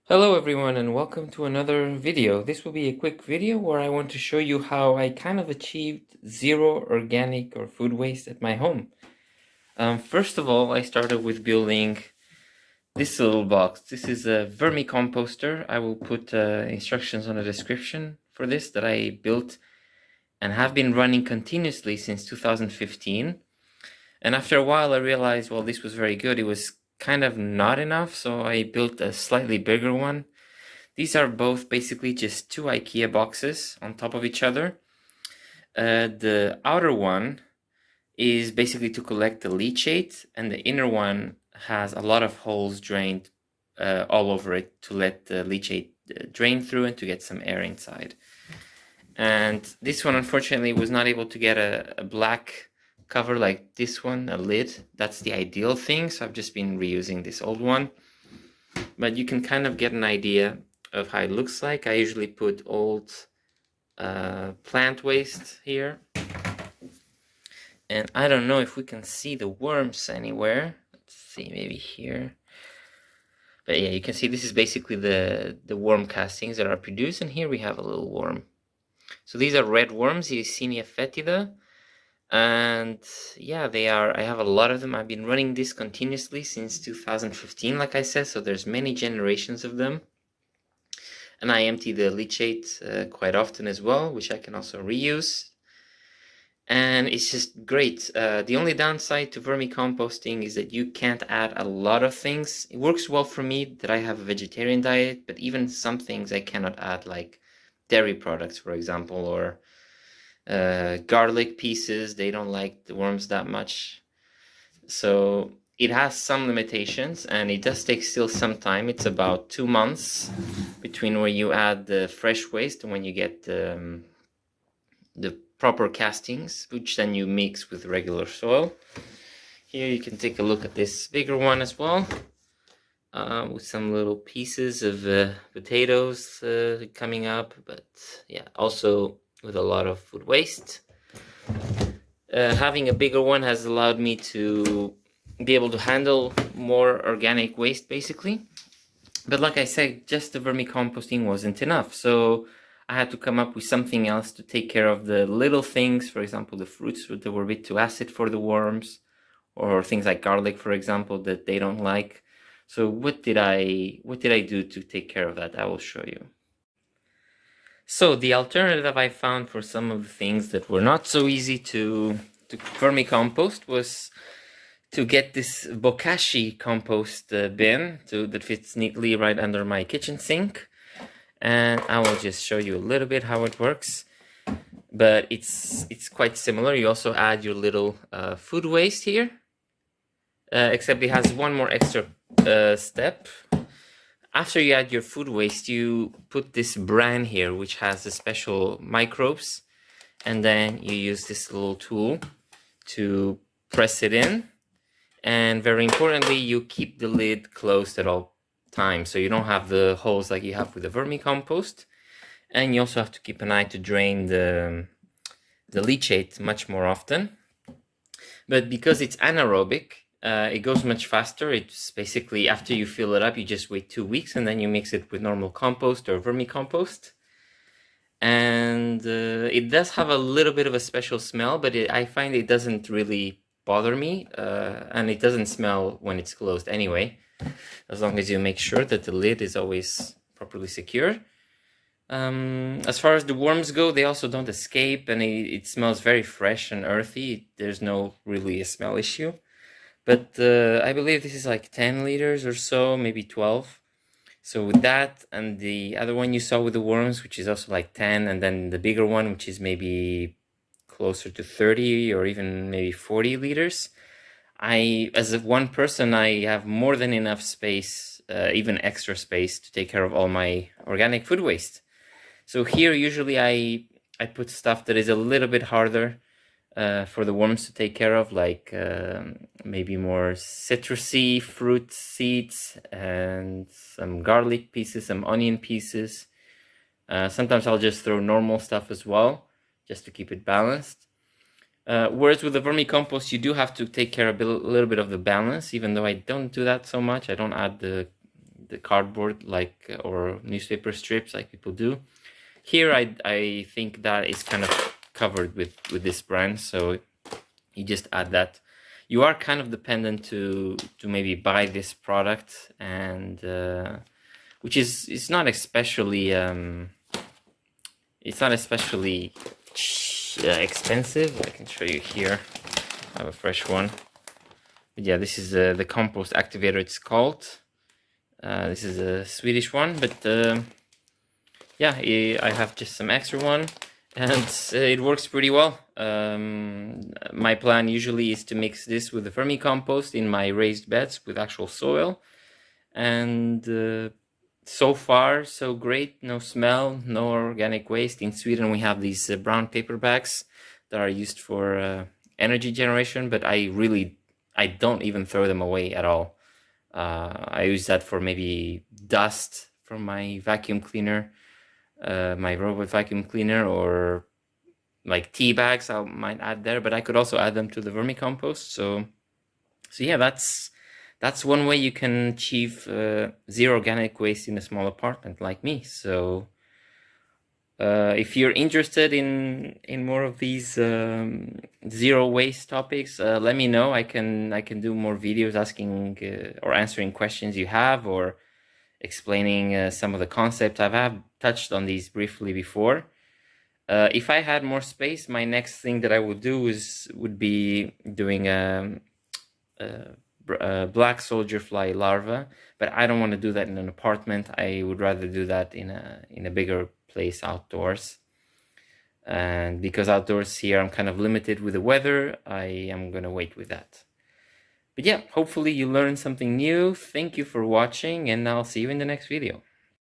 Hello everyone and welcome to another video. This will be a quick video where I want to show you how I kind of achieved zero organic or food waste at my home. First of all, I started with building this little box. This is a vermicomposter. I will put instructions on the description for this that I built and have been running continuously since 2015. And after a while I realized, well, this was very good. It was kind of not enough, so I built a slightly bigger one. These are both basically just two IKEA boxes on top of each other. The outer one is basically to collect the leachate, and the inner one has a lot of holes drained all over it to let the leachate drain through and to get some air inside. And this one, unfortunately, was not able to get a black cover like this one, a lid. That's the ideal thing, so I've just been reusing this old one. But you can kind of get an idea of how it looks like. I usually put old plant waste here. And I don't know if we can see the worms anywhere. Let's see, maybe here. But yeah, you can see this is basically the worm castings that are produced. And here we have a little worm. So these are red worms, Yersinia fetida. And yeah, they are, I have a lot of them. I've been running this continuously since 2015, like I said, so there's many generations of them. And I empty the leachate quite often as well, which I can also reuse. And it's just great. The only downside to vermicomposting is that you can't add a lot of things. It works well for me that I have a vegetarian diet, but even some things I cannot add, like dairy products, for example, or garlic pieces. They don't like the worms that much. So it has some limitations, and it does take still some time. It's about 2 months between where you add the fresh waste and when you get the proper castings, which then you mix with regular soil. Here you can take a look at this bigger one as well, with some little pieces of potatoes coming up, but yeah, also with a lot of food waste. Having a bigger one has allowed me to be able to handle more organic waste, basically. But like I said, just the vermicomposting wasn't enough, so I had to come up with something else to take care of the little things. For example, the fruits that were a bit too acid for the worms, or things like garlic, for example, that they don't like. So what did I do to take care of that? I will show you. So the alternative I found for some of the things that were not so easy to vermicompost was to get this Bokashi compost bin that fits neatly right under my kitchen sink. And I will just show you a little bit how it works. But it's quite similar. You also add your little food waste here, except it has one more extra step. After you add your food waste, you put this bran here, which has the special microbes, and then you use this little tool to press it in. And very importantly, you keep the lid closed at all times, so you don't have the holes like you have with the vermicompost. And you also have to keep an eye to drain the leachate much more often. But because it's anaerobic, it goes much faster. It's basically, after you fill it up, you just wait 2 weeks and then you mix it with normal compost or vermicompost. And it does have a little bit of a special smell, but I find it doesn't really bother me, and it doesn't smell when it's closed anyway, as long as you make sure that the lid is always properly secure. As far as the worms go, they also don't escape, and it smells very fresh and earthy. There's no really a smell issue. But I believe this is like 10 liters or so, maybe 12. So with that and the other one you saw with the worms, which is also like 10, and then the bigger one, which is maybe closer to 30 or even maybe 40 liters, as one person, I have more than enough space, even extra space, to take care of all my organic food waste. So here usually I put stuff that is a little bit harder for the worms to take care of, like maybe more citrusy fruit seeds and some garlic pieces, some onion pieces. Sometimes I'll just throw normal stuff as well, just to keep it balanced. Whereas with the vermicompost, you do have to take care of a little bit of the balance, even though I don't do that so much. I don't add the the cardboard, like or newspaper strips, like people do. Here, I think that is kind of covered with this brand, so you just add that. You are kind of dependent to maybe buy this product, and which is it's not especially expensive. I can show you here. I have a fresh one. But yeah, this is the compost activator, it's called. This is a Swedish one, but yeah, I have just some extra one, and it works pretty well. My plan usually is to mix this with the vermicompost in my raised beds with actual soil, and so far so great. No smell, no organic waste. In Sweden we have these brown paper bags that are used for energy generation, but I don't even throw them away at all. I use that for maybe dust from my vacuum cleaner, my robot vacuum cleaner, or like tea bags I might add there, but I could also add them to the vermicompost. So yeah, that's one way you can achieve zero organic waste in a small apartment like me. So if you're interested in more of these zero waste topics, let me know. I can do more videos asking or answering questions you have, or explaining some of the concepts. I've touched on these briefly before. If I had more space, my next thing that I would do would be doing a black soldier fly larva, but I don't want to do that in an apartment. I would rather do that in a bigger place outdoors. And because outdoors here I'm kind of limited with the weather, I am gonna wait with that. But yeah, hopefully you learned something new. Thank you for watching, and I'll see you in the next video.